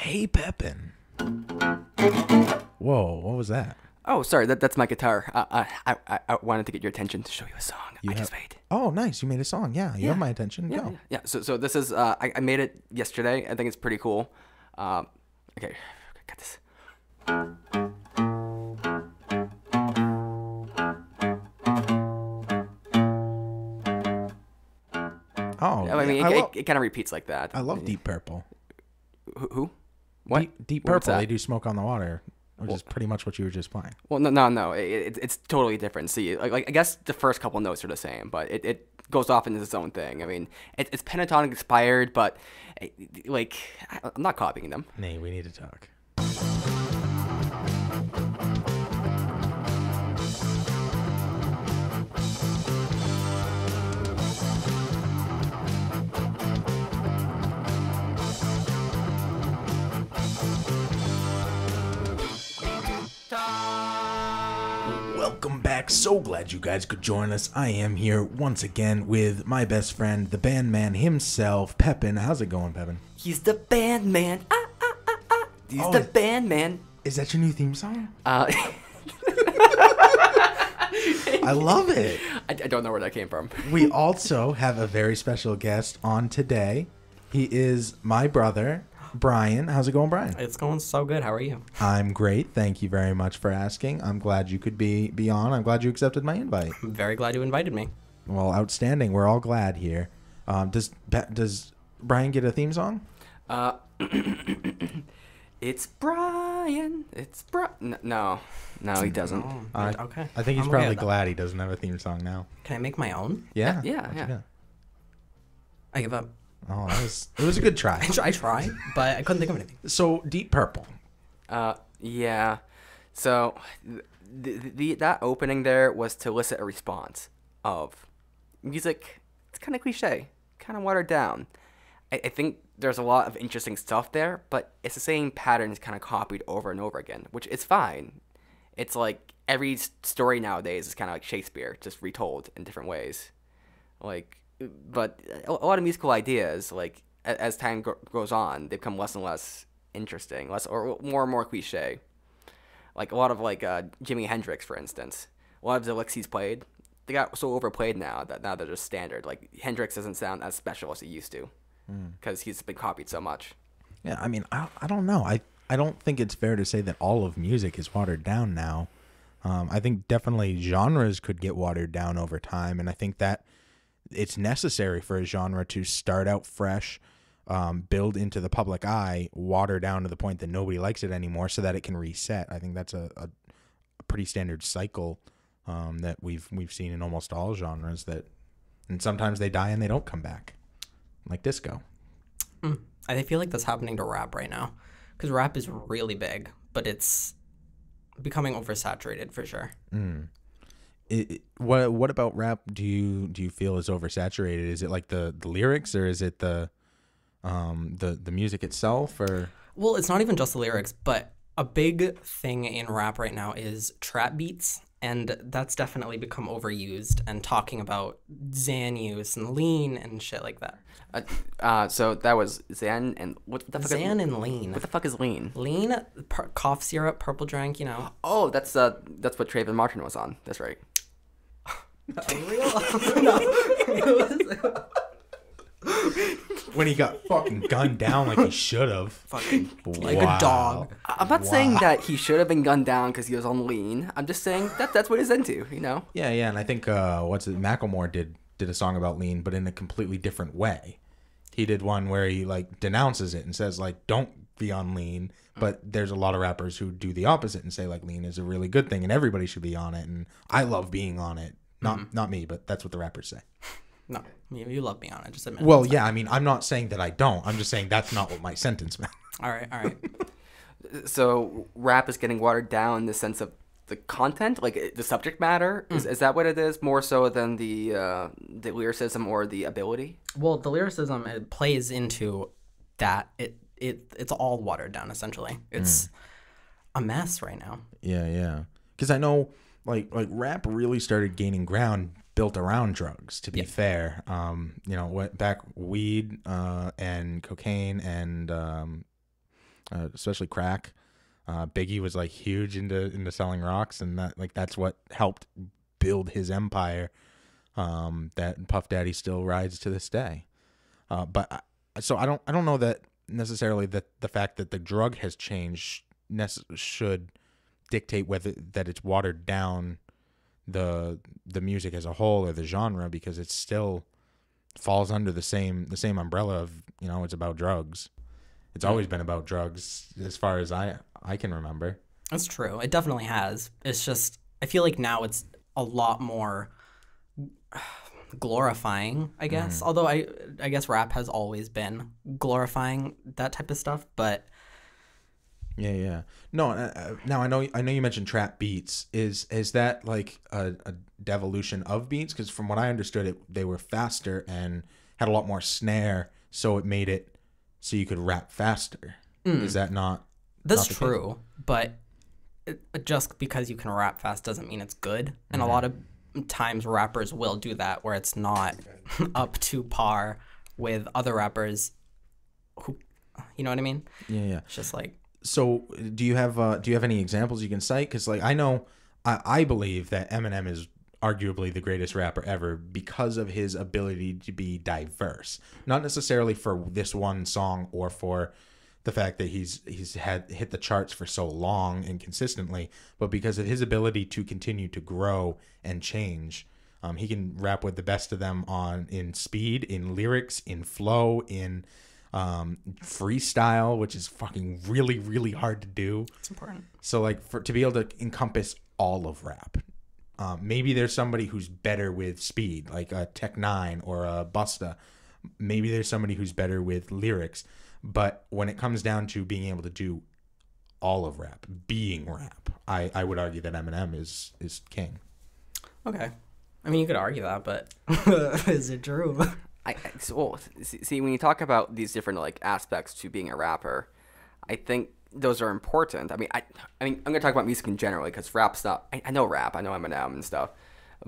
Hey, Pepin. Whoa, what was that? Oh, sorry, that's my guitar. I wanted to get your attention to show you a song. I just made. Oh, nice. You made a song. Yeah, you have my attention. Yeah, Go. yeah. So this is I made it yesterday. I think it's pretty cool. Okay, got this. Oh, I mean, yeah, it kind of repeats like that. I love Deep Purple. Who? What? Deep What's Purple, that? they do Smoke on the Water, which is pretty much what you were just playing. Well, no. It's totally different. See, like I guess the first couple notes are the same, but it goes off into its own thing. I mean, it's pentatonic inspired, but like I'm not copying them. Nay, we need to talk. Welcome back. So glad you guys could join us. I am here once again with my best friend, the band man himself, Pepin. How's it going, Pepin? He's the band man. He's Oh, the is- band man. Is that your new theme song? I I love it. don't know where that came from. We also have a very special guest on today. He is my brother, Brian. How's it going, Brian? It's going so good. How are you? I'm great. Thank you very much for asking. I'm glad you could be on. I'm glad you accepted my invite. I'm very glad you invited me. Well, outstanding. We're all glad here. Does Brian get a theme song? It's Brian. It's Brian. No, he doesn't. Okay. I think he's I'm okay probably with that. glad he doesn't have a theme song now. Can I make my own? Yeah. Yeah. What you got? I give up. Oh, it was a good try. I tried, but I couldn't think of anything. So, Deep Purple. Yeah. So that opening there was to elicit a response of music. It's kind of cliche, kind of watered down. I think there's a lot of interesting stuff there, but it's the same patterns kind of copied over and over again, which is fine. It's like every story nowadays is kind of like Shakespeare, just retold in different ways. But a lot of musical ideas, like as time goes on, they become less and less interesting, or more and more cliche. Like a lot of Jimi Hendrix, for instance. A lot of the licks he's played, they got so overplayed now that now they're just standard. Like Hendrix doesn't sound as special as he used to, because he's been copied so much. Yeah, I mean, I don't know. I don't think it's fair to say that all of music is watered down now. I think definitely genres could get watered down over time, and I think that it's necessary for a genre to start out fresh, build into the public eye, water down to the point that nobody likes it anymore so that it can reset. I think that's a pretty standard cycle that we've seen in almost all genres, and sometimes they die and they don't come back, like disco. I feel like that's happening to rap right now, because rap is really big, but it's becoming oversaturated for sure. What about rap do you feel is oversaturated? Is it like the lyrics, or is it the music itself, or? Well, it's not even just the lyrics, but a big thing in rap right now is trap beats, and that's definitely become overused, and talking about Xan use and lean and shit like that. So that was Xan and what the fuck? Xan and lean. What the fuck is lean? Lean, cough syrup, purple drink, you know. Oh, that's what Trayvon Martin was on. That's right. When he got fucking gunned down like he should have. Fucking like a dog. I'm not saying that he should have been gunned down because he was on lean. I'm just saying that's what he's into, you know? Yeah, and I think Macklemore did a song about lean, but in a completely different way. He did one where he denounces it and says don't be on lean, but there's a lot of rappers who do the opposite and say lean is a really good thing and everybody should be on it, and I love being on it. Not me, but that's what the rappers say. No, you love me on it. Just admit. Well, yeah, I mean, I'm not saying that I don't. I'm just saying that's not what my sentence meant. All right. So rap is getting watered down in the sense of the content, like the subject matter. Is that what it is? More so than the lyricism or the ability? Well, the lyricism, it plays into that. It's all watered down essentially. It's a mess right now. Yeah. Because I know like rap really started gaining ground built around drugs, to be fair. Back weed and cocaine and especially crack. Biggie was like huge into selling rocks, and that's what helped build his empire. That Puff Daddy still rides to this day. So I don't know that necessarily that the fact that the drug has changed should dictate whether that it's watered down the music as a whole or the genre, because it still falls under the same umbrella of, it's about drugs. It's always been about drugs as far as I can remember. That's true. It definitely has. It's just, I feel like now it's a lot more glorifying, I guess. Although I guess rap has always been glorifying that type of stuff, but yeah. No, now I know you mentioned trap beats. Is that like a devolution of beats? Because from what I understood, they were faster and had a lot more snare, so it made it so you could rap faster. Is that not? That's not true. But just because you can rap fast doesn't mean it's good. And a lot of times rappers will do that where it's not up to par with other rappers who, you know what I mean? Yeah. It's just like. So do you have any examples you can cite? Because like I know, I believe that Eminem is arguably the greatest rapper ever because of his ability to be diverse. Not necessarily for this one song or for the fact that he's hit the charts for so long and consistently, but because of his ability to continue to grow and change. He can rap with the best of them in speed, in lyrics, in flow, in freestyle, which is fucking really, really hard to do. It's important. So like to be able to encompass all of rap. Maybe there's somebody who's better with speed, like a Tech Nine or a Busta. Maybe there's somebody who's better with lyrics. But when it comes down to being able to do all of rap, being rap, I would argue that Eminem is king. Okay. I mean, you could argue that, but is it true? See, when you talk about these different like aspects to being a rapper, I think those are important. I mean, I'm gonna talk about music in general because rap's not. I know rap, I know Eminem and stuff,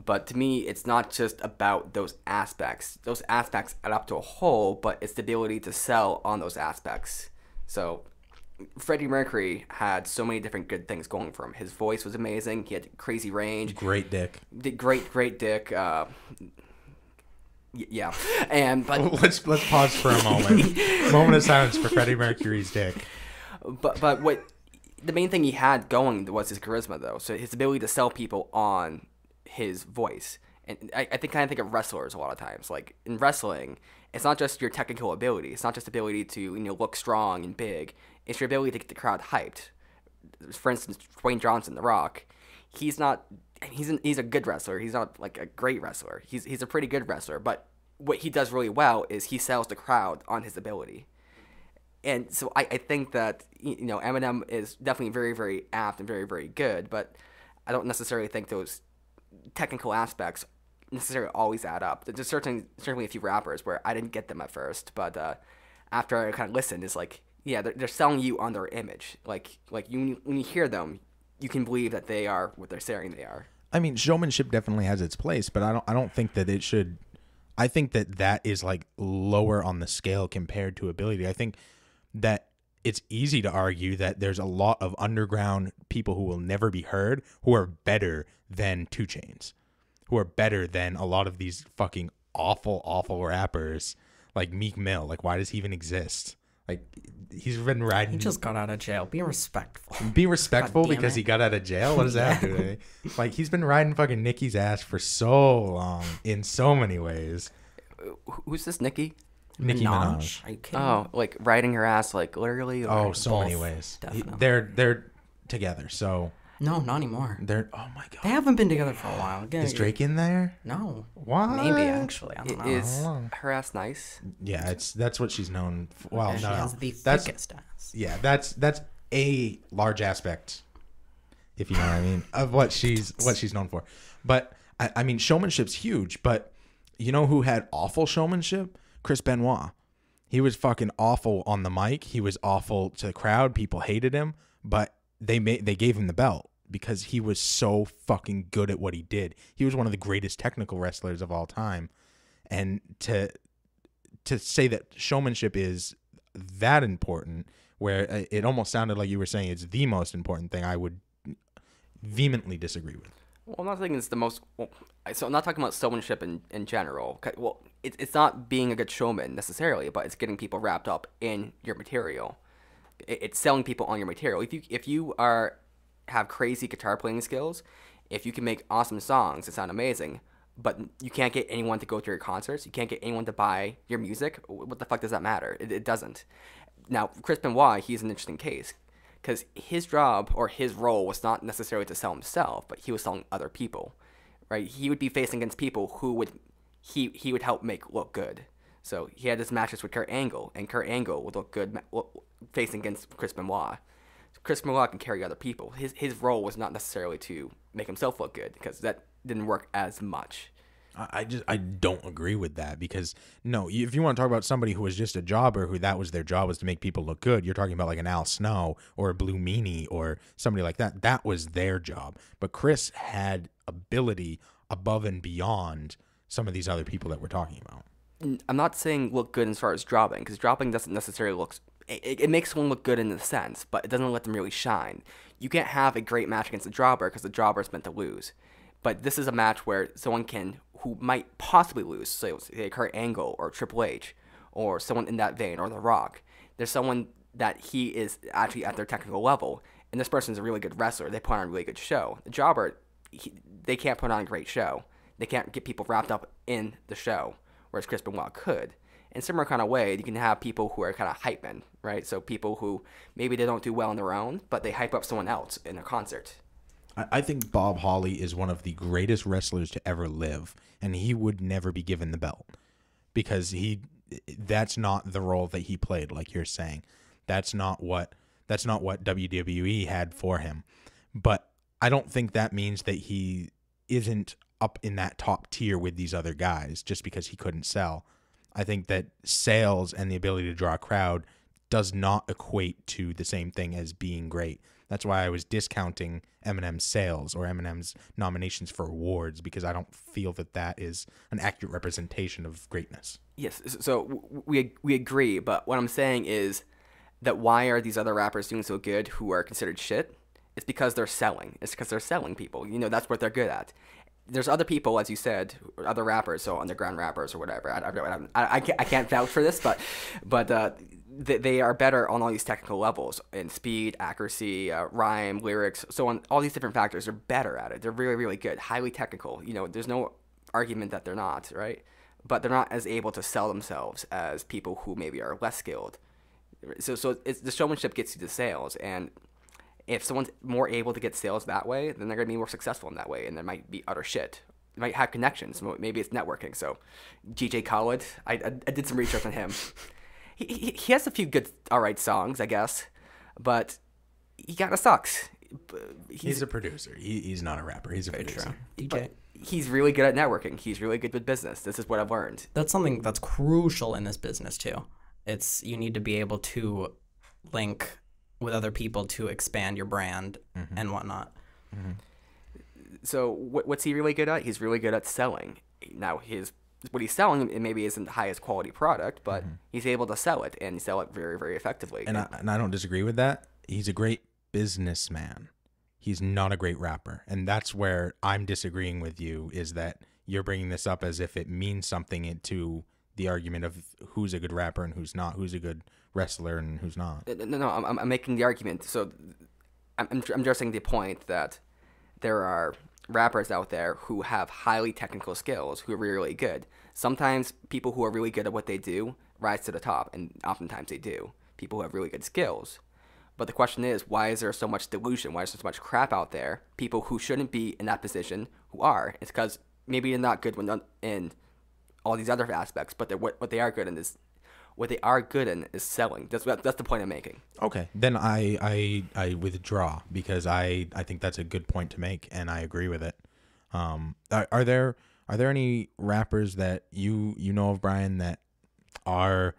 but to me, it's not just about those aspects. Those aspects add up to a whole, but it's the ability to sell on those aspects. So, Freddie Mercury had so many different good things going for him. His voice was amazing. He had crazy range. Great dick. Great dick. Yeah, but let's pause for a moment of silence for Freddie Mercury's dick. But what the main thing he had going was his charisma, though. So his ability to sell people on his voice. And I kind of think of wrestlers a lot of times. Like in wrestling, it's not just your technical ability. It's not just ability to look strong and big. It's your ability to get the crowd hyped. For instance, Dwayne Johnson, The Rock. He's a good wrestler. He's not like a great wrestler. He's a pretty good wrestler. But what he does really well is he sells the crowd on his ability. And so I think that Eminem is definitely very, very apt and very, very good. But I don't necessarily think those technical aspects necessarily always add up. There's certainly a few rappers where I didn't get them at first, but after I kind of listened, it's like, yeah, they're selling you on their image. Like when you hear them, you can believe that they are what they're saying they are. I mean, showmanship definitely has its place, but I don't think that it should. I think that is like lower on the scale compared to ability. I think that it's easy to argue that there's a lot of underground people who will never be heard who are better than 2 Chainz, who are better than a lot of these fucking awful rappers like Meek Mill. Like, why does he even exist? Like, he's been riding. He just got out of jail. Be respectful. Be respectful because he got out of jail? What does that do to me? Like, he's been riding fucking Nicki's ass for so long in so many ways. Who's this Nicki? Nicki Minaj. Are you kidding? Oh, like riding her ass, like literally? Oh, so Both, many ways. definitely. They're together, so No, not anymore. they're. Oh my They god. haven't been together for a while. Again, Is Drake in there? No. What? Maybe, actually. I don't know. Is Oh. her ass nice? Yeah, that's what she's known for. Well, And she no, has the that's thickest ass. yeah, that's a large aspect, if you know what I mean, of what she's known for. But I mean, showmanship's huge. But you know who had awful showmanship? Chris Benoit. He was fucking awful on the mic. He was awful to the crowd. People hated him, but they gave him the belt because he was so fucking good at what he did. He was one of the greatest technical wrestlers of all time. And to say that showmanship is that important where it almost sounded like you were saying it's the most important thing, I would vehemently disagree with. Well, I'm not saying it's the most. Well, so I'm not talking about showmanship in general. Well, it's not being a good showman necessarily, but it's getting people wrapped up in your material. It's selling people on your material. If you have crazy guitar playing skills, if you can make awesome songs that sound amazing, but you can't get anyone to go to your concerts, you can't get anyone to buy your music, what the fuck does that matter? It doesn't. Now, Chris Benoit, he's an interesting case, because his job or his role was not necessarily to sell himself, but he was selling other people, right? He would be facing against people who he would help make look good. So he had his matches with Kurt Angle, and Kurt Angle would look good facing against Chris Benoit. Chris Benoit can carry other people. His role was not necessarily to make himself look good, because that didn't work as much. I don't agree with that, because no, if you want to talk about somebody who was just a jobber, who that was their job, was to make people look good, you're talking about like an Al Snow or a Blue Meanie or somebody like that. That was their job. But Chris had ability above and beyond some of these other people that we're talking about. I'm not saying look good as far as jobbing, because jobbing doesn't necessarily look. It makes someone look good in a sense, but it doesn't let them really shine. You can't have a great match against a jobber, because the jobber is meant to lose. But this is a match where someone who might possibly lose, say Kurt Angle or Triple H, or someone in that vein, or The Rock. There's someone that he is actually at their technical level, and this person is a really good wrestler. They put on a really good show. The jobber, they can't put on a great show. They can't get people wrapped up in the show, whereas Chris Benoit could. In a similar kind of way, you can have people who are kind of hype men, right? So people who maybe they don't do well on their own, but they hype up someone else in a concert. I think Bob Holly is one of the greatest wrestlers to ever live, and he would never be given the belt, because that's not the role that he played, like you're saying. That's not what WWE had for him. But I don't think that means that he isn't up in that top tier with these other guys just because he couldn't sell. I think that sales and the ability to draw a crowd does not equate to the same thing as being great. That's why I was discounting Eminem's sales or Eminem's nominations for awards, because I don't feel that that is an accurate representation of greatness. Yes, so we agree, but what I'm saying is that why are these other rappers doing so good who are considered shit? It's because they're selling. It's because they're selling people. That's what they're good at. There's other people, as you said, other rappers, so underground rappers or whatever. I can't vouch for this, but they are better on all these technical levels in speed, accuracy, rhyme, lyrics, so on. All these different factors, they're better at it. They're really, really good, highly technical. There's no argument that they're not, right? But they're not as able to sell themselves as people who maybe are less skilled. So the showmanship gets you the sales, and if someone's more able to get sales that way, then they're going to be more successful in that way, and there might be utter shit. They might have connections. Maybe it's networking. So, G.J. Khaled, I did some research on him. He has a few good, all right songs, I guess, but he kind of sucks. He's a producer. He's not a rapper. He's a producer. DJ. He's really good at networking. He's really good with business. This is what I've learned. That's something that's crucial in this business, too. You need to be able to link with other people to expand your brand and whatnot. Mm-hmm. So what's he really good at? He's really good at selling. Now, what he's selling, it maybe isn't the highest quality product, but he's able to sell it, and sell it very, very effectively. And I don't disagree with that. He's a great businessman. He's not a great rapper. And that's where I'm disagreeing with you, is that you're bringing this up as if it means something to the argument of who's a good rapper and who's not, who's a good wrestler and who's not. No, I'm making the argument. So I'm addressing the point that there are rappers out there who have highly technical skills who are really, really good. Sometimes people who are really good at what they do rise to the top, and oftentimes they do. People who have really good skills. But the question is, why is there so much delusion? Why is there so much crap out there? People who shouldn't be in that position who are. It's because maybe they're not good in all these other aspects, but what they are good in is selling. That's the point I'm making. Okay, then I withdraw, because I think that's a good point to make, and I agree with it. Are there any rappers that you know of, Brian, that are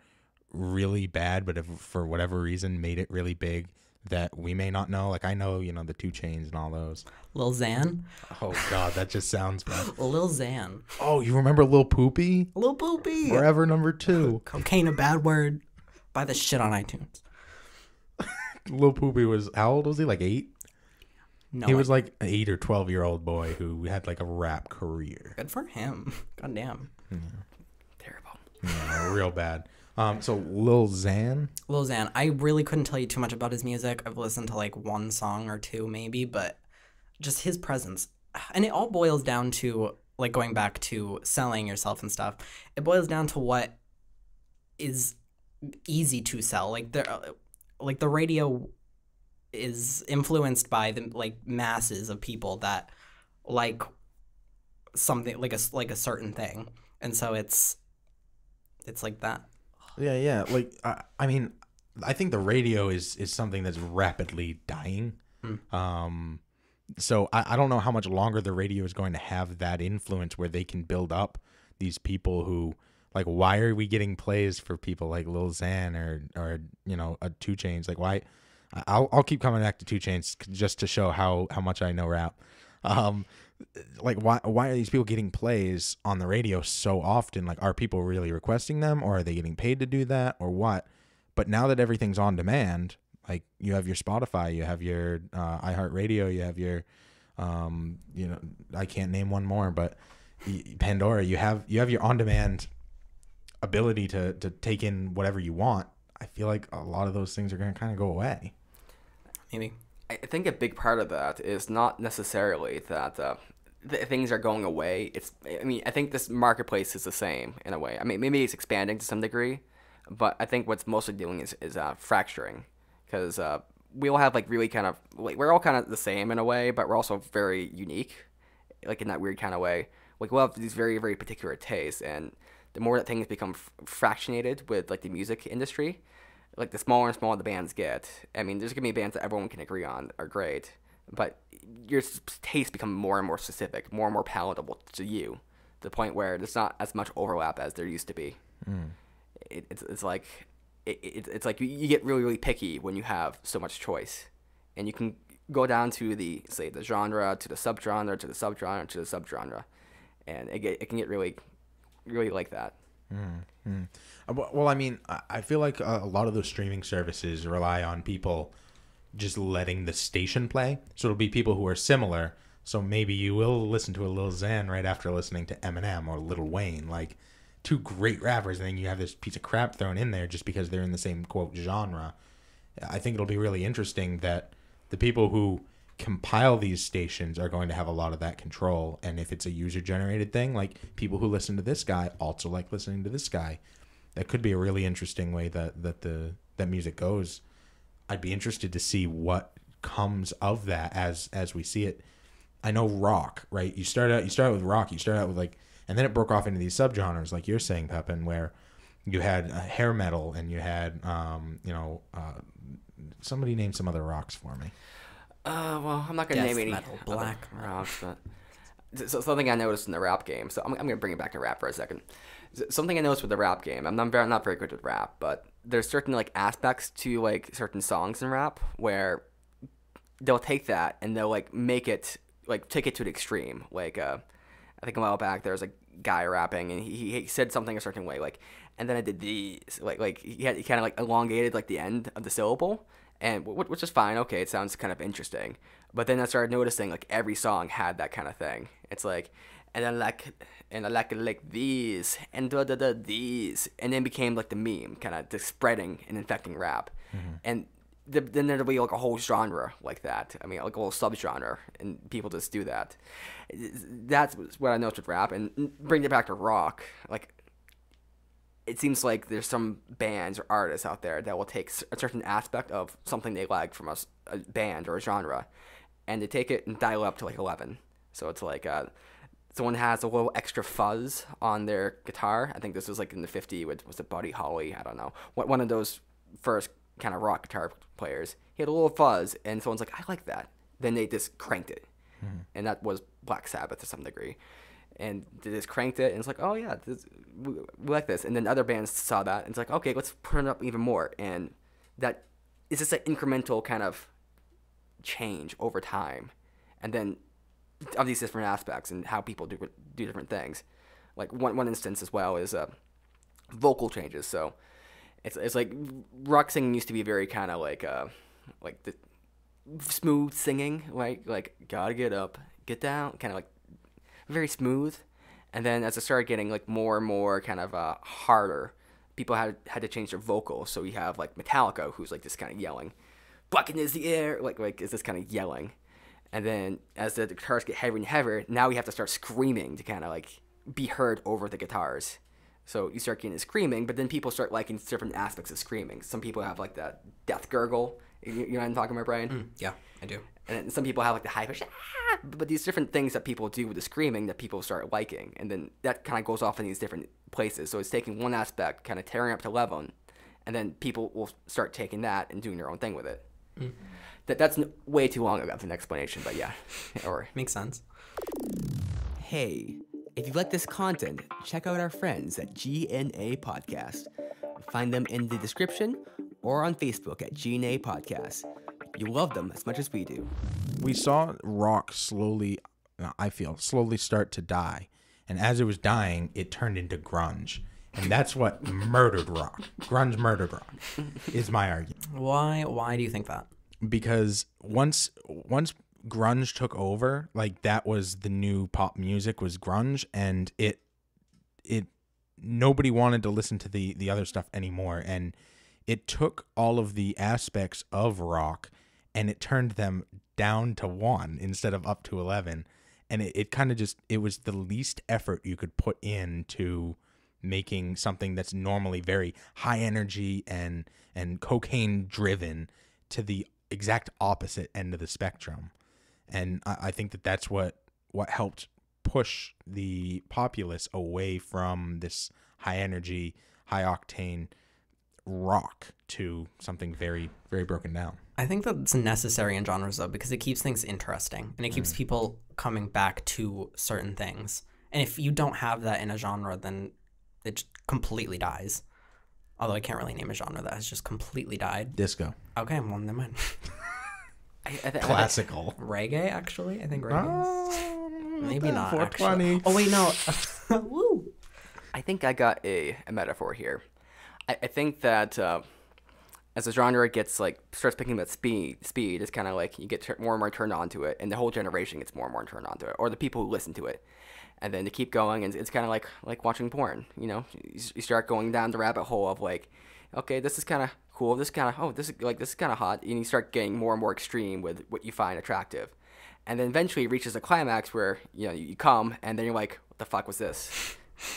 really bad, but if for whatever reason made it really big that we may not know? Like, I know, the 2 Chainz and all those. Lil Xan? Oh, God, that just sounds bad. Lil Xan. Oh, you remember Lil Poopy? Lil Poopy. Forever #2. Cocaine a bad word. Buy the shit on iTunes. Lil Poopy was, how old was he? Like 8? No, He was like an 8 or 12-year-old boy who had like a rap career. good for him. God damn. Terrible. Yeah, real bad. So Lil Xan, Lil Xan, I really couldn't tell you too much about his music. I've listened to like one song or two maybe, but just his presence. And it all boils down to, like, going back to selling yourself and stuff. It boils down to what is easy to sell. Like the radio is influenced by the like masses of people that like something like a certain thing. And so it's like that. yeah. Like I mean, I think the radio is something that's rapidly dying. So I don't know how much longer the radio is going to have that influence where they can build up these people who, like, why are we getting plays for people like Lil Xan or a 2 Chainz? Like, why? I'll keep coming back to 2 Chainz just to show how much I know rap. Like, why are these people getting plays on the radio so often? Like, are people really requesting them, or are they getting paid to do that, or what? But now that everything's on demand, like, you have your Spotify, you have your iHeartRadio, you have your I can't name one more, but Pandora, you have your on demand ability to take in whatever you want. I feel like a lot of those things are going to kind of go away. Maybe. I think a big part of that is not necessarily that things are going away. I think this marketplace is the same in a way. I mean, maybe it's expanding to some degree, but I think what's mostly doing is fracturing, because we all have like really kind of like, we're all kind of the same in a way, but we're also very unique, like in that weird kind of way. Like, we'll have these very, very particular tastes, and the more that things become fractionated with like the music industry, like the smaller and smaller the bands get. I mean, there's gonna be bands that everyone can agree on are great, but your tastes become more and more specific, more and more palatable to you, to the point where there's not as much overlap as there used to be. It's like you get really, really picky when you have so much choice, and you can go down to the genre, to the subgenre, to the subgenre, to the subgenre, and it can get really, really like that. Well, I mean, I feel like a lot of those streaming services rely on people just letting the station play. So it'll be people who are similar. So maybe you will listen to a Lil Xan right after listening to Eminem or Lil Wayne, like 2 great rappers, and then you have this piece of crap thrown in there just because they're in the same, quote, genre. I think it'll be really interesting that the people who compile these stations are going to have a lot of that control. And if it's a user-generated thing, like, people who listen to this guy also like listening to this guy. That could be a really interesting way that music goes. I'd be interested to see what comes of that as we see it. I know rock, right? You start out with rock. You start out with like, and then it broke off into these subgenres, like you're saying, Pepin, where you had hair metal, and you had somebody name some other rocks for me. Well, I'm not gonna name any metal, black rocks, but so something I noticed in the rap game. So I'm gonna bring it back to rap for a second. Something I noticed with the rap game. I'm not very good with rap, but there's certain like aspects to like certain songs in rap where they'll take that and they'll like make it like take it to the extreme. Like I think a while back there was a guy rapping and he said something a certain way, like, and then I did these like he kind of like elongated like the end of the syllable, and which is fine. Okay, it sounds kind of interesting, but then I started noticing like every song had that kind of thing. It's like, and I like it like these and these, and then became like the meme, kind of just spreading and infecting rap, and then there'll be like a whole genre like that. I mean, like a whole subgenre, and people just do that. That's what I noticed with rap, and bring it back to rock. Like, it seems like there's some bands or artists out there that will take a certain aspect of something they like from a band or a genre, and they take it and dial it up to like 11. So it's like someone has a little extra fuzz on their guitar. I think this was like in the 50s was it Buddy Holly? I don't know. One of those first kind of rock guitar players. He had a little fuzz, and someone's like, I like that. Then they just cranked it. And that was Black Sabbath to some degree. And they just cranked it, and it's like, oh yeah, we like this. And then other bands saw that, and it's like, okay, let's put it up even more. And that is just an incremental kind of change over time. And then of these different aspects and how people do different things. Like one instance as well is vocal changes. So it's like rock singing used to be very kind of like like the smooth singing, like gotta get up, get down, kind of like very smooth. And then as it started getting like more and more kind of harder, people had to change their vocals. So we have like Metallica, who's like just kind of yelling, "Fucking is the air," like is this kind of yelling. And then as the guitars get heavier and heavier, now we have to start screaming to kind of like be heard over the guitars. So you start getting screaming, but then people start liking different aspects of screaming. Some people have like that death gurgle. You know what I'm talking about, Brian? Yeah, I do. And then some people have like the high pitch, but these different things that people do with the screaming that people start liking. And then that kind of goes off in these different places. So it's taking one aspect, kind of tearing up to 11, and then people will start taking that and doing their own thing with it. That's way too long of an explanation, but yeah. Or Makes sense. hey, if you like this content, check out our friends at GNA Podcast. Find them in the description or on Facebook at GNA Podcast. You'll love them as much as we do. We saw rock slowly start to die. And as it was dying, it turned into grunge. And that's what murdered rock. Grunge murdered rock, is my argument. Why do you think that? Because once grunge took over, like that was the new pop music was grunge, and it nobody wanted to listen to the other stuff anymore, and it took all of the aspects of rock and it turned them down to 1 instead of up to 11, and it kind of just, it was the least effort you could put into making something that's normally very high energy and cocaine driven to the exact opposite end of the spectrum. And I think that's what helped push the populace away from this high energy, high octane rock to something very, very broken down. I think that's necessary in genres though, because it keeps things interesting and it keeps people coming back to certain things. And if you don't have that in a genre, then it just completely dies. Although I can't really name a genre that has just completely died. Disco. Okay, well, never mind. Classical. Reggae, actually? I think reggae. Maybe not, 420. actually. Oh, wait, no. Woo. I think I got a metaphor here. I think that as the genre gets like starts picking up speed, it's kind of like you get more and more turned on to it, and the whole generation gets more and more turned on to it, or the people who listen to it. And then to keep going, and it's kind of like watching porn, you know? You start going down the rabbit hole of like, okay, this is kind of cool, this kind of, this is kind of hot, and you start getting more and more extreme with what you find attractive. And then eventually it reaches a climax where, you know, you come, and then you're like, what the fuck was this?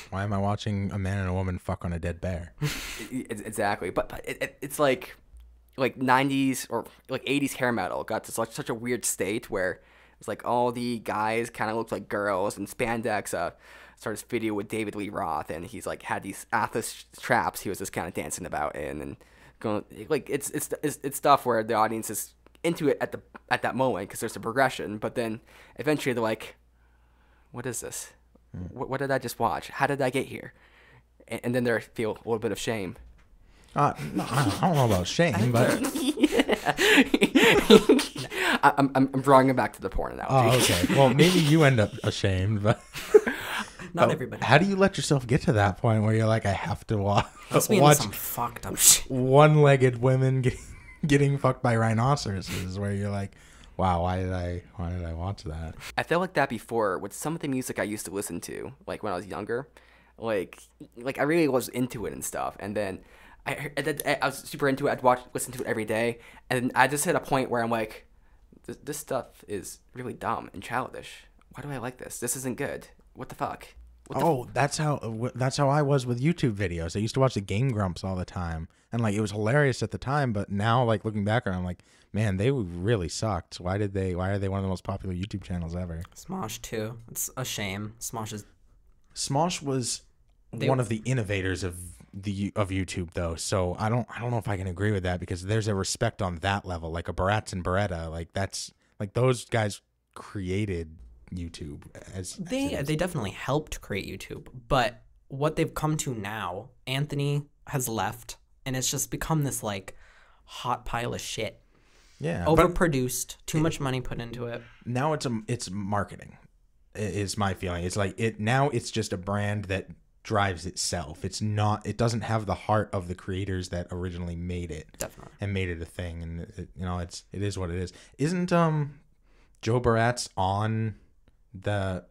Why am I watching a man and a woman fuck on a dead bear? Exactly. But it's like 90s or like 80s hair metal got to such a weird state where it's like all the guys kind of looked like girls, and spandex started this video with David Lee Roth, and he's like had these Athos traps he was just kind of dancing about in, and going like it's stuff where the audience is into it at that moment because there's a progression, but then eventually they're like, what is this? What did I just watch? How did I get here? And then they feel a little bit of shame. No, I don't know about shame, but I'm drawing it back to the porn analogy. oh, okay. Well, maybe you end up ashamed, but Not everybody. how do you let yourself get to that point where you're like, I have to watch Some fucked up shit. one-legged women getting fucked by rhinoceroses? Where you're like, wow, why did I watch that? I felt like that before with some of the music I used to listen to, like when I was younger. Like I really was into it and stuff, and then I was super into it. I'd listen to it every day, and I just hit a point where I'm like, this stuff is really dumb and childish. Why do I like this? This isn't good. What the fuck? That's how I was with YouTube videos. I used to watch the Game Grumps all the time, and like it was hilarious at the time. But now, like looking back on it, I'm like, man, they really sucked. Why are they one of the most popular YouTube channels ever? Smosh too. It's a shame. Smosh was one of the innovators of YouTube, though. So I don't know if I can agree with that, because there's a respect on that level, like a Barats and Beretta. Like that's like those guys created YouTube They definitely helped create YouTube, but what they've come to now, Anthony has left, and it's just become this like hot pile of shit. Yeah, overproduced, too much money put into it. Now it's marketing, is my feeling. It's like now it's just a brand that drives itself. It doesn't have the heart of the creators that originally made it. Definitely. And made it a thing. And it is what it is. Isn't Joe Baratz on the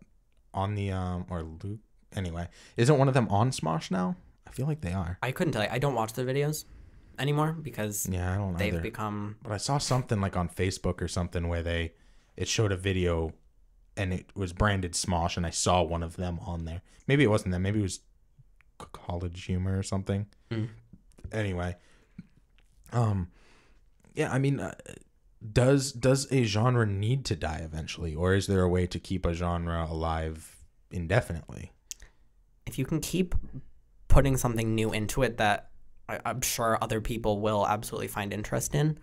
or Luke, anyway, isn't one of them on Smosh now? I feel like they are. I couldn't tell you. I don't watch the videos anymore because I don't they've either. become. But I saw something like on Facebook or something where it showed a video and it was branded Smosh, and I saw one of them on there. Maybe it wasn't them. Maybe it was College Humor or something. Anyway, yeah, I mean, does a genre need to die eventually, or is there a way to keep a genre alive indefinitely? If you can keep putting something new into it that I'm sure other people will absolutely find interest in,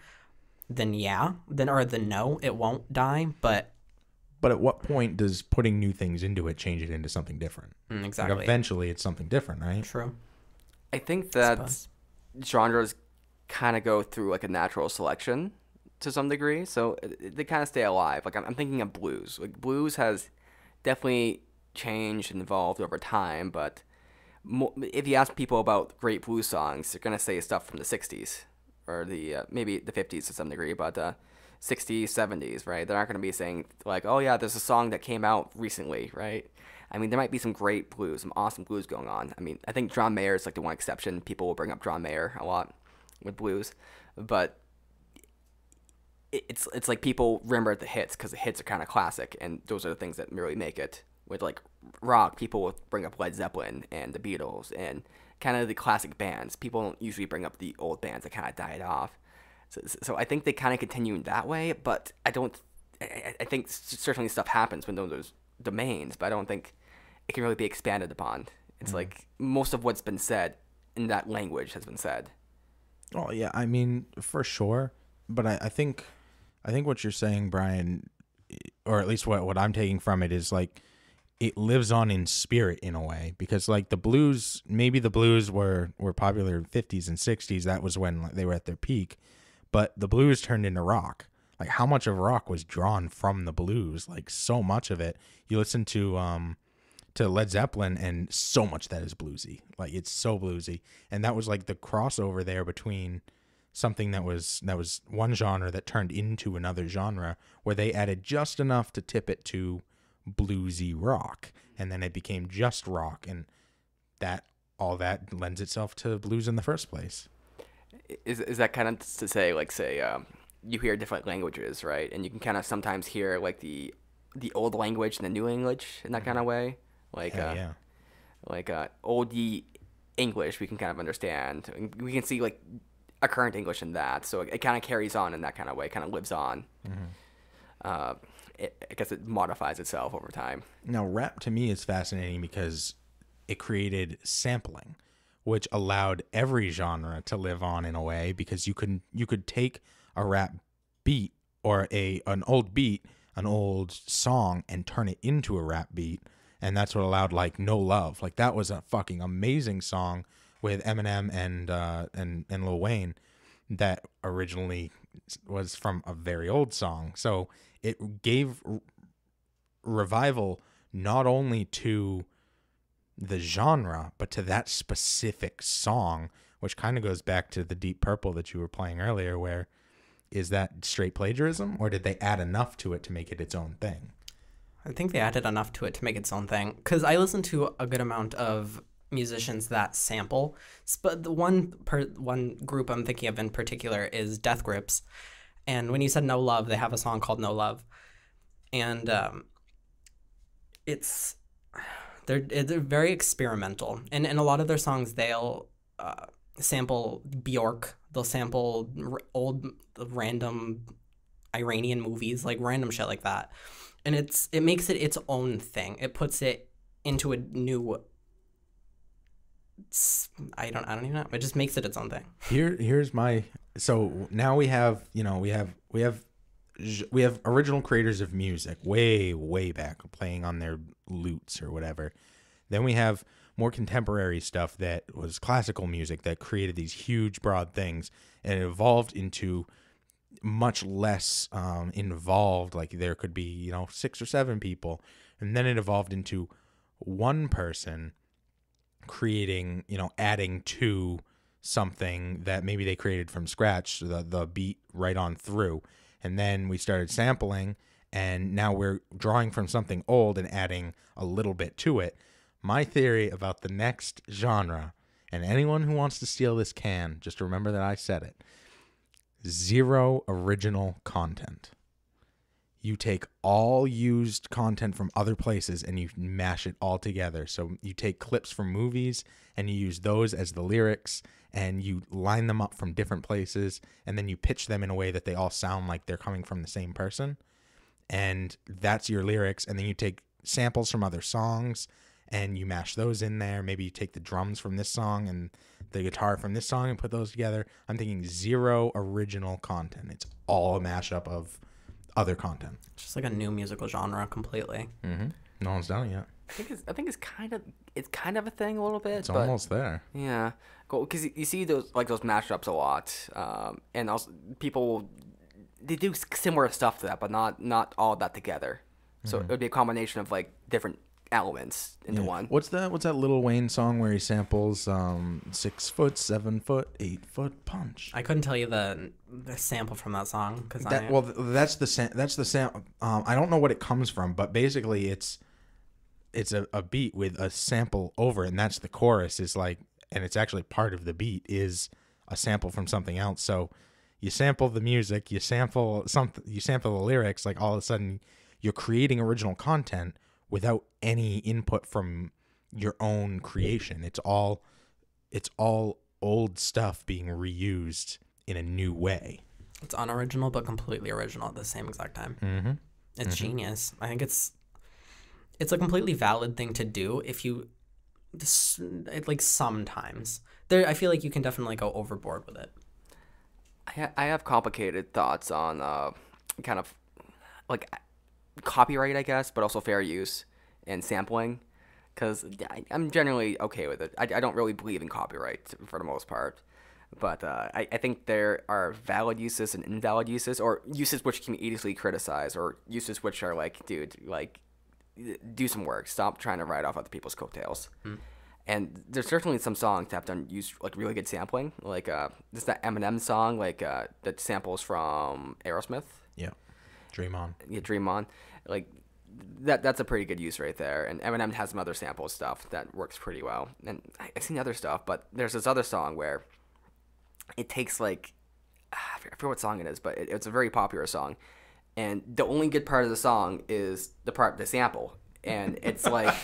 then no, it won't die. But at what point does putting new things into it change it into something different? Exactly. Like eventually, it's something different, right? True. I think that genres kind of go through like a natural selection to some degree, so they kind of stay alive. Like I'm thinking of blues. Like blues has definitely changed and evolved over time, but if you ask people about great blues songs, they're gonna say stuff from the '60s or the maybe the '50s to some degree, but '60s, '70s, right? They're not gonna be saying like, oh yeah, there's a song that came out recently, right? I mean, there might be some great blues, some awesome blues going on. I mean, I think John Mayer is like the one exception. People will bring up John Mayer a lot with blues, but it's like people remember the hits because the hits are kind of classic, and those are the things that really make it. With like rock, people will bring up Led Zeppelin and the Beatles and kind of the classic bands. People don't usually bring up the old bands that kind of died off. So I think they kind of continue in that way, but I think certainly stuff happens when those domains, but I don't think it can really be expanded upon. It's like most of what's been said in that language has been said. Oh yeah, I mean for sure, but I think what you're saying, Brian, or at least what I'm taking from it is like it lives on in spirit in a way, because like the blues, maybe the blues were popular in 50s and 60s. That was when they were at their peak, but the blues turned into rock. Like how much of rock was drawn from the blues? Like so much of it. You listen to Led Zeppelin and so much that is bluesy. Like it's so bluesy. And that was like the crossover there between something that was one genre that turned into another genre, where they added just enough to tip it to bluesy rock, and then it became just rock, and all that lends itself to blues in the first place. Is that kind of to say, like, you hear different languages, right? And you can kind of sometimes hear like the old language and the new language in that kind of way, like oldie English we can kind of understand. We can see like a current English in that, so it kind of carries on in that kind of way, kind of lives on. I guess it modifies itself over time. Now, rap to me is fascinating because it created sampling, which allowed every genre to live on in a way, because you could take a rap beat or an old song and turn it into a rap beat, and that's what allowed like No Love. Like that was a fucking amazing song with Eminem and Lil Wayne that originally was from a very old song. So it gave revival not only to the genre, but to that specific song, which kind of goes back to the Deep Purple that you were playing earlier, where is that straight plagiarism, or did they add enough to it to make it its own thing? I think they added enough to it to make its own thing, because I listen to a good amount of musicians that sample, but the one group I'm thinking of in particular is Death Grips. And when you said No Love, they have a song called No Love, and they're very experimental, and in a lot of their songs they'll sample Bjork, they'll sample old random Iranian movies, like random shit like that, and it makes it its own thing. It puts it into a new. I don't even know. It just makes it its own thing. Here's my. So now we have original creators of music way back playing on their lutes or whatever. Then we have more contemporary stuff that was classical music that created these huge broad things, and it evolved into much less involved. Like there could be 6 or 7 people, and then it evolved into one person creating, adding to something that maybe they created from scratch, the beat right on through. And then we started sampling, and now we're drawing from something old and adding a little bit to it. My theory about the next genre, and anyone who wants to steal this can, just remember that I said it. 0 original content. You take all used content from other places and you mash it all together. So you take clips from movies and you use those as the lyrics, and you line them up from different places, and then you pitch them in a way that they all sound like they're coming from the same person. And that's your lyrics. And then you take samples from other songs and you mash those in there. Maybe you take the drums from this song and the guitar from this song and put those together. I'm thinking 0 original content. It's all a mashup of other content. Just like a new musical genre completely. Mm-hmm. No one's done it yet. I think it's kind of a thing a little bit. It's almost there. Yeah, cool. Because you see those mashups a lot, and also people they do similar stuff to that, but not all of that together. So it would be a combination of like different elements into one. What's that Lil Wayne song where he samples 6 foot, 7 foot, 8 foot punch? I couldn't tell you the sample from that song because that's the sample. I don't know what it comes from, but basically it's a beat with a sample over it, and that's the chorus. Is like, and it's actually part of the beat is a sample from something else. So you sample the music, you sample the lyrics. Like all of a sudden, you're creating original content without any input from your own creation. It's all old stuff being reused in a new way. It's unoriginal but completely original at the same exact time. Mm-hmm. It's genius. I think it's a completely valid thing to do if you like sometimes. I feel like you can definitely go overboard with it. I have complicated thoughts on kind of like copyright, I guess, but also fair use and sampling, because I'm generally okay with it. I don't really believe in copyright for the most part, but I think there are valid uses and invalid uses, or uses which can be easily criticized, or uses which are like, dude, like, do some work. Stop trying to ride off other people's coattails. And there's certainly some songs that have used like really good sampling, like this that Eminem song, like that samples from Aerosmith. Yeah, Dream On. Yeah, Dream On. Like that's a pretty good use right there. And Eminem has some other sample stuff that works pretty well. And I've seen other stuff, but there's this other song where it takes like I forget what song it is, but it's a very popular song. And the only good part of the song is the sample, and it's like.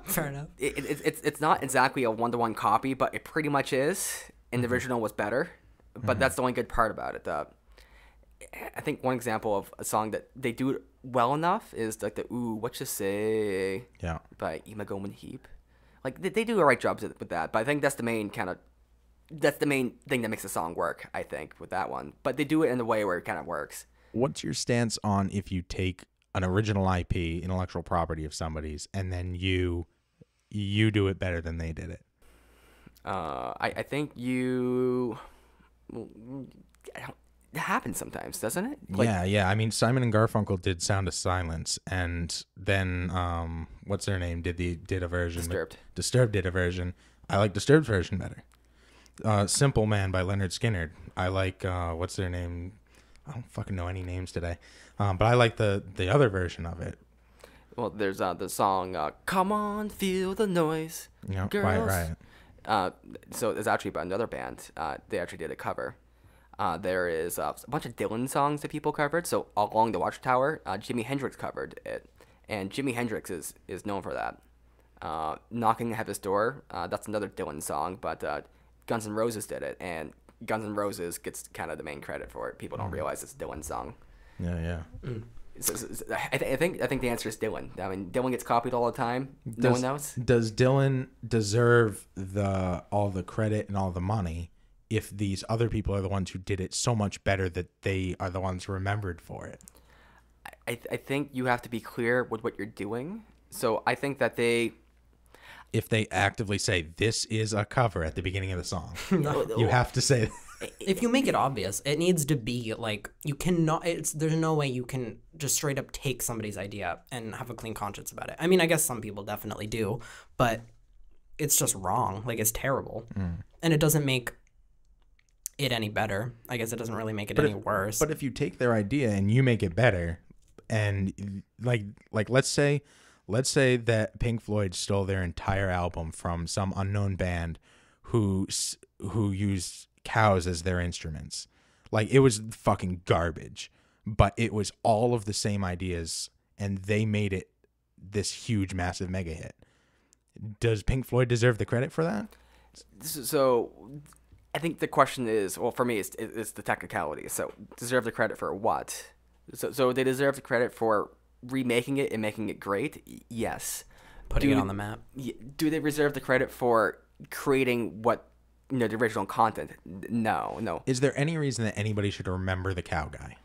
Fair enough. It's not exactly a 1-to-1 copy, but it pretty much is. And the original was better, but that's the only good part about it. I think one example of a song that they do it well enough is like the "Ooh, What You Say" by Imogen Heap. Like they do a right job with that, but I think that's the main thing that makes the song work. I think with that one, but they do it in a way where it kind of works. What's your stance on if you take an original IP, intellectual property of somebody's, and then you do it better than they did it? I think you. It happens sometimes, doesn't it? Like, yeah. I mean, Simon and Garfunkel did "Sound of Silence," and then what's their name did a version. Disturbed. Disturbed did a version. I like Disturbed's version better. "Simple Man" by Leonard Skinner. I like what's their name? I don't fucking know any names today. But I like the other version of it. Well, there's the song "Come On, Feel the Noise," Yeah, girls. right. So it's actually by another band. They actually did a cover. There is a bunch of Dylan songs that people covered. So Along the Watchtower, Jimi Hendrix covered it, and Jimi Hendrix is known for that. Knocking at Heaven's Door, that's another Dylan song, but Guns N' Roses did it, and Guns N' Roses gets kind of the main credit for it. People don't realize it's a Dylan song. Yeah. So, I think the answer is Dylan. I mean, Dylan gets copied all the time. No one knows. Does Dylan deserve all the credit and all the money if these other people are the ones who did it so much better that they are the ones remembered for it? I think you have to be clear with what you're doing. So I think that if they actively say this is a cover at the beginning of the song, you have to say. If you make it obvious, it needs to be like you cannot. There's no way you can just straight up take somebody's idea and have a clean conscience about it. I mean, I guess some people definitely do, but it's just wrong. Like, it's terrible. And it doesn't make it any better. I guess it doesn't really make it any worse. But if you take their idea and you make it better, and like let's say that Pink Floyd stole their entire album from some unknown band who used cows as their instruments. Like, it was fucking garbage, but it was all of the same ideas, and they made it this huge, massive mega hit. Does Pink Floyd deserve the credit for that? So I think the question is, well, for me, it's the technicality. So deserve the credit for what? So they deserve the credit for remaking it and making it great? Yes. Putting it on the map? Do they deserve the credit for creating what, the original content? No. Is there any reason that anybody should remember the cow guy?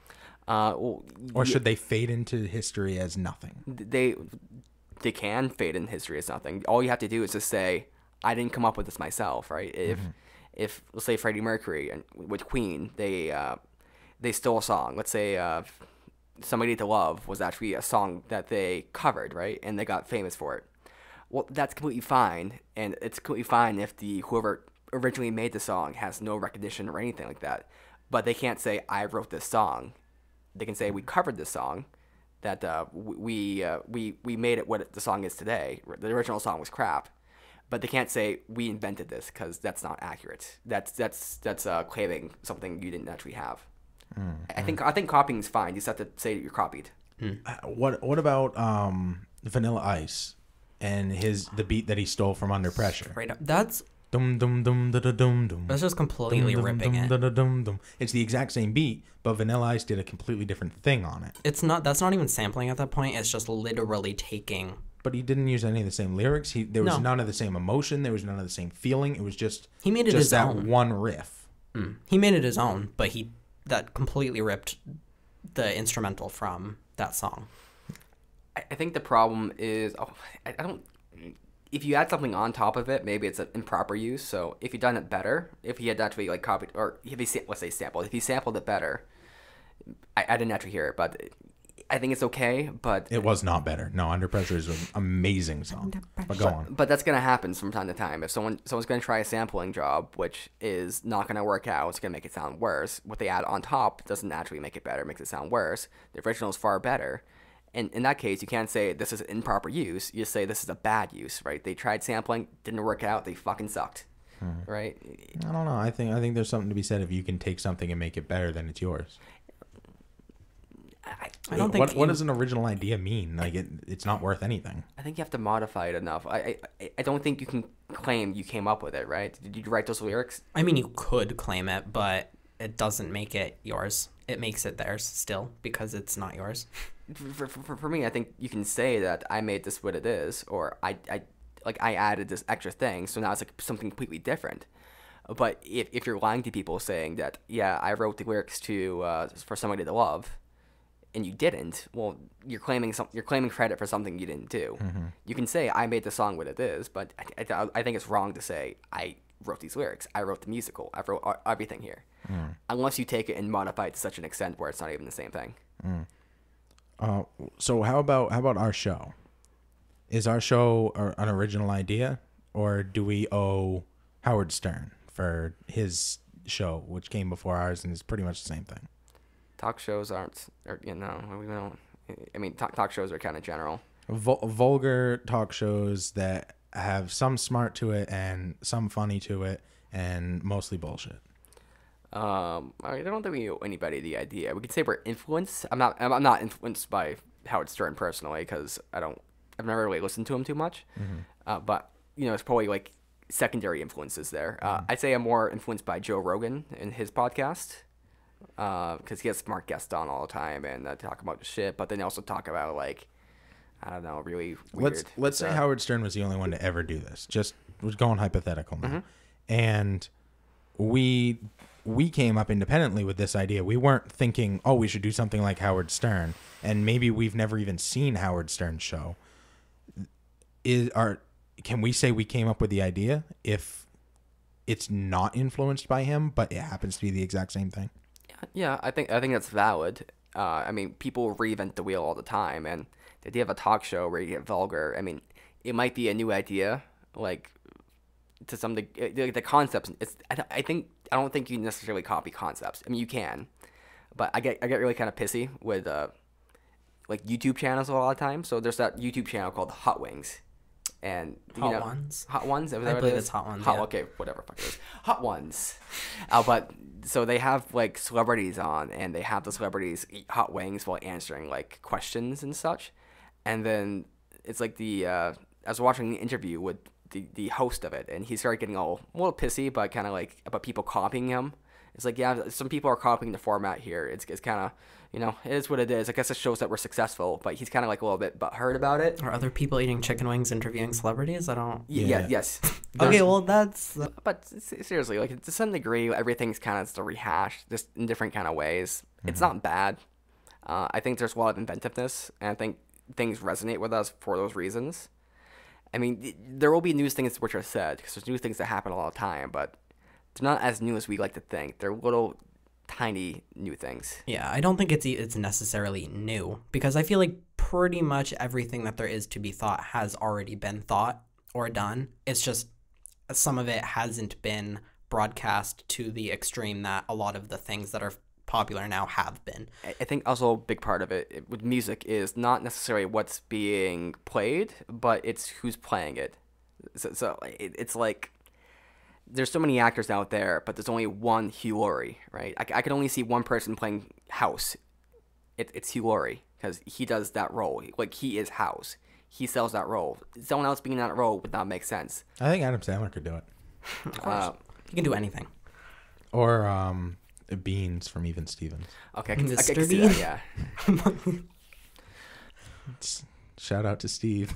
Or should they fade into history as nothing? They can fade in history as nothing. All you have to do is just say, I didn't come up with this myself, right? If let's say Freddie Mercury and with Queen, they stole a song. Let's say Somebody to Love was actually a song that they covered, right? And they got famous for it. Well, that's completely fine, and it's completely fine if whoever originally made the song has no recognition or anything like that. But they can't say, I wrote this song. They can say, we covered this song, that we made it what the song is today. The original song was crap, but they can't say we invented this, because that's not accurate. That's claiming something you didn't actually have. I think copying is fine. You just have to say that you're copied. What about Vanilla Ice and the beat that he stole from Under Pressure? Right up. That's Dum dum dum da da dum dum. That's just completely ripping it. It's the exact same beat, but Vanilla Ice did a completely different thing on it. That's not even sampling at that point. It's just literally taking. But he didn't use any of the same lyrics. There was none of the same emotion. There was none of the same feeling. It was just he made it his that own. One riff. He made it his own, but that completely ripped the instrumental from that song. I think the problem is, I don't. If you add something on top of it, maybe it's an improper use. So if you'd done it better, if he had actually copied, or if he sampled, if he sampled it better, I didn't actually hear it, but I think it's okay. But it was not better. No, Under Pressure is an amazing song. But go on. But that's gonna happen from time to time. If someone's gonna try a sampling job, which is not gonna work out, it's gonna make it sound worse. What they add on top doesn't actually make it better; it makes it sound worse. The original is far better. And in that case, you can't say this is improper use. You just say this is a bad use, right? They tried sampling, didn't work out. They fucking sucked, right? I don't know. I think there's something to be said if you can take something and make it better than it's yours. I don't think. What does an original idea mean? Like it's not worth anything. I think you have to modify it enough. I don't think you can claim you came up with it, right? Did you write those lyrics? I mean, you could claim it, but it doesn't make it yours. It makes it theirs still because it's not yours. For me, I think you can say that I made this what it is, or I added this extra thing, so now it's like something completely different. But if you're lying to people saying that, yeah, I wrote the lyrics for Somebody to Love, and you didn't, well, you're claiming credit for something you didn't do. You can say I made the song what it is, but I think it's wrong to say I wrote these lyrics. I wrote the musical. I wrote everything here, unless you take it and modify it to such an extent where it's not even the same thing. So how about our show? Is our show an original idea, or do we owe Howard Stern for his show, which came before ours and is pretty much the same thing? Talk shows aren't, we don't. I mean, talk shows are kind of general. Vulgar talk shows that have some smart to it and some funny to it, and mostly bullshit. I don't think we owe anybody the idea. We could say we're influenced. I'm not influenced by Howard Stern personally, because I've never really listened to him too much. But it's probably like secondary influences there. I'd say I'm more influenced by Joe Rogan and his podcast, because he has smart guests on all the time and talk about the shit. But then they also talk about I don't know, really weird. Let's say Howard Stern was the only one to ever do this. Just was going hypothetical now, and we came up independently with this idea. We weren't thinking, oh, we should do something like Howard Stern, and maybe we've never even seen Howard Stern's show. Can we say we came up with the idea if it's not influenced by him, but it happens to be the exact same thing? Yeah, I think that's valid. I mean, people reinvent the wheel all the time, and the idea of a talk show where you get vulgar, I mean, it might be a new idea, like to some the concepts. I don't think you necessarily copy concepts. I mean, you can, but I get really kind of pissy with like YouTube channels a lot of times. So there's that YouTube channel called Hot Wings, and Hot Ones. Hot Ones. I believe it's Hot Ones. Yeah. Okay, whatever fuck it is. Hot Ones. But so they have like celebrities on, and they have the celebrities eat hot wings while answering like questions and such, and then it's like I was watching the interview with the host of it, and he started getting a little pissy, but kind of like about people copying him. It's like, yeah, some people are copying the format here. It's kind of, it is what it is. I guess it shows that we're successful, but he's kind of like a little bit butthurt about it. Are other people eating chicken wings interviewing celebrities? I don't. Yeah. Yes. Okay, well that's. But seriously, like to some degree, everything's kind of still rehashed, just in different kind of ways. Mm-hmm. It's not bad. I think there's a lot of inventiveness, and I think things resonate with us for those reasons. I mean, there will be new things which are said, because there's new things that happen all the time, but they're not as new as we like to think. They're little, tiny new things. Yeah, I don't think it's necessarily new, because I feel like pretty much everything that there is to be thought has already been thought or done. It's just some of it hasn't been broadcast to the extreme that a lot of the things that are popular now have been. I think also a big part of it with music is not necessarily what's being played, but it's who's playing it. So it's like there's so many actors out there, but there's only one Hugh Laurie, right? I can only see one person playing House. It's Hugh Laurie, because he does that role. Like, he is House. He sells that role. Someone else being in that role would not make sense. I think Adam Sandler could do it. Of course. He can do anything. Or Beans from Even Stevens. Okay, I can Mr. see that, yeah. Shout out to Steve.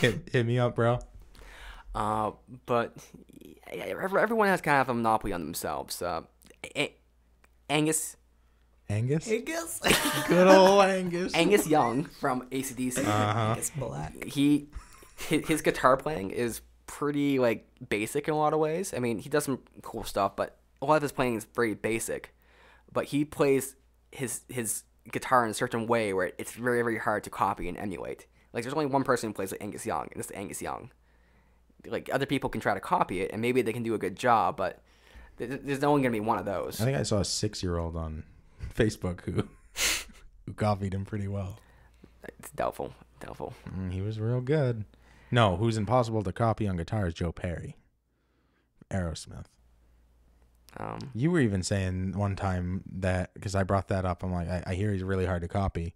hit me up, bro. But everyone has kind of a monopoly on themselves. Angus. Angus? Angus? Good old Angus. Angus Young from AC/DC. Angus Black. His guitar playing is pretty like basic in a lot of ways. I mean, he does some cool stuff, but a lot of his playing is very basic. But he plays his guitar in a certain way where it's very, very hard to copy and emulate. Like, there's only one person who plays like Angus Young, and it's Angus Young. Like, other people can try to copy it, and maybe they can do a good job, but there's only going to be one of those. I think I saw a 6-year-old on Facebook who copied him pretty well. It's doubtful. He was real good. No, who's impossible to copy on guitar is Joe Perry. Aerosmith. You were even saying one time that, because I brought that up, I'm like, I hear he's really hard to copy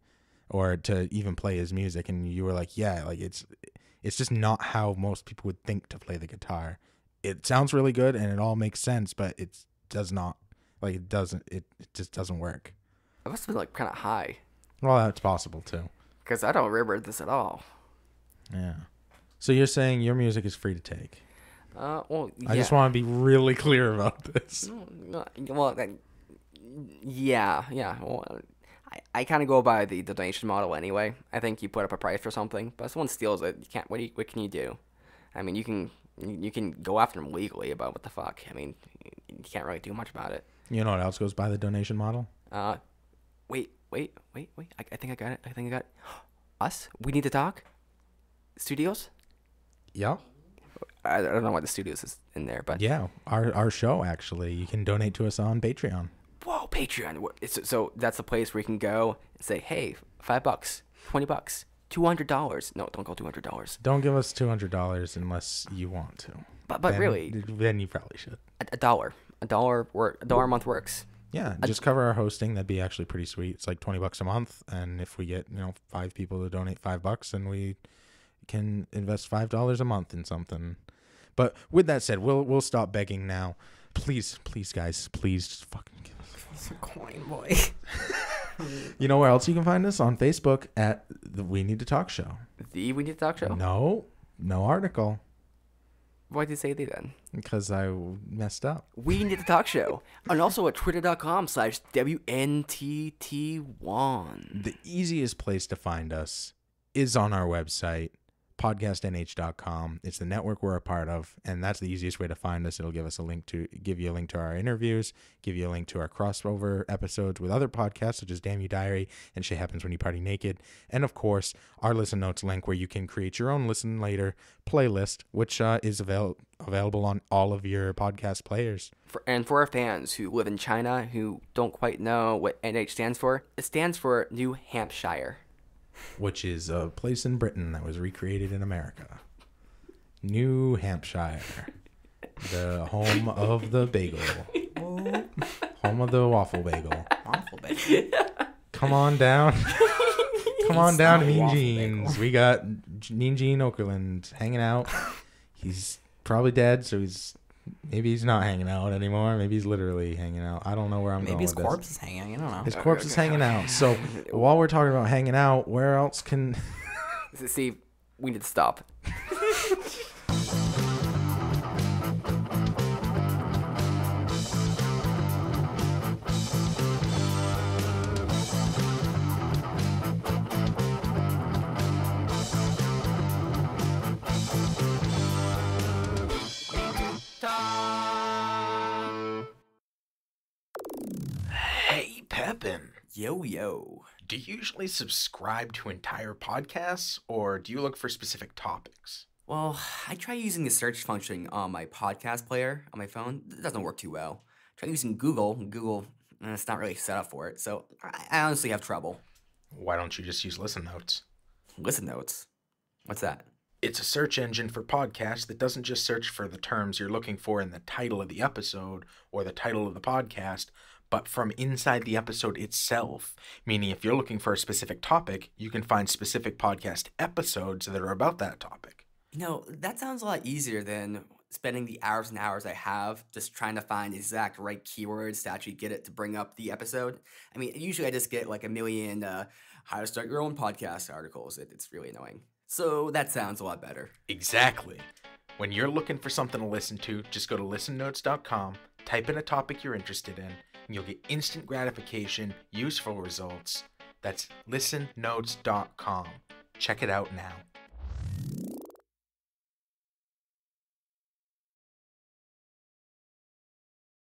or to even play his music, and you were like, yeah, like it's just not how most people would think to play the guitar. It sounds really good and it all makes sense, but it does not, like, it just doesn't work. I must have been like kind of high. Well, that's possible too. Because I don't remember this at all. Yeah. So you're saying your music is free to take? Well, yeah. I just want to be really clear about this. Well, yeah. Well, I kind of go by the donation model anyway. I think you put up a price for something, but if someone steals it, you can't. What can you do? I mean, you can go after them legally about what the fuck. I mean, you can't really do much about it. You know what else goes by the donation model? Wait. I think I got it. Us? We Need to Talk? Studios? Yeah. I don't know why the studios is in there, but yeah, our show, actually, you can donate to us on Patreon. Whoa, Patreon! So that's the place where you can go and say, hey, $5, $20, $200. No, don't go $200. Don't give us $200 unless you want to. But then, really, then you probably should. $1, $1 a month works. Yeah, just cover our hosting. That'd be actually pretty sweet. It's like $20 a month, and if we get 5 people to donate $5, then we can invest $5 a month in something. But with that said, we'll stop begging now. Please, guys, please just fucking give us a coin, boy. You know where else you can find us? On Facebook at the We Need to Talk Show. The We Need to Talk Show? No article. Why did you say the then? Because I messed up. We Need to Talk Show. And also at twitter.com/WNTT1. The easiest place to find us is on our website, podcastnh.com. It's the network we're a part of, and that's the easiest way to find us. It'll give you a link to our interviews, give you a link to our crossover episodes with other podcasts such as Damn You Diary and Shit Happens When You Party Naked, and of course our Listen Notes link where you can create your own Listen Later playlist, which is available on all of your podcast players. For our fans who live in China who don't quite know what NH stands for, it stands for New Hampshire, which is a place in Britain that was recreated in America. New Hampshire, the home of the bagel, home of the waffle bagel. Waffle bagel. Come on down. Come on down to Mean waffle Jeans. bagel. We got Mean Gene Okerlund hanging out. He's probably dead, so maybe he's not hanging out anymore. Maybe he's literally hanging out. I don't know where I'm going Maybe his with corpse this. is hanging. I don't know. His corpse is hanging out. So while we're talking about hanging out, where else can... See, we need to stop. Hey, Pepin. Yo. Do you usually subscribe to entire podcasts, or do you look for specific topics? Well, I try using the search function on my podcast player on my phone. It doesn't work too well. Try using Google. Google, it's not really set up for it, so I honestly have trouble. Why don't you just use Listen Notes? Listen Notes. What's that? It's a search engine for podcasts that doesn't just search for the terms you're looking for in the title of the episode or the title of the podcast, but from inside the episode itself. Meaning if you're looking for a specific topic, you can find specific podcast episodes that are about that topic. That sounds a lot easier than spending the hours and hours I have just trying to find the exact right keywords to actually get it to bring up the episode. I mean, usually I just get like a million how to start your own podcast articles. It's really annoying. So that sounds a lot better. Exactly. When you're looking for something to listen to, just go to listennotes.com, type in a topic you're interested in, and you'll get instant gratification, useful results. That's listennotes.com. Check it out now.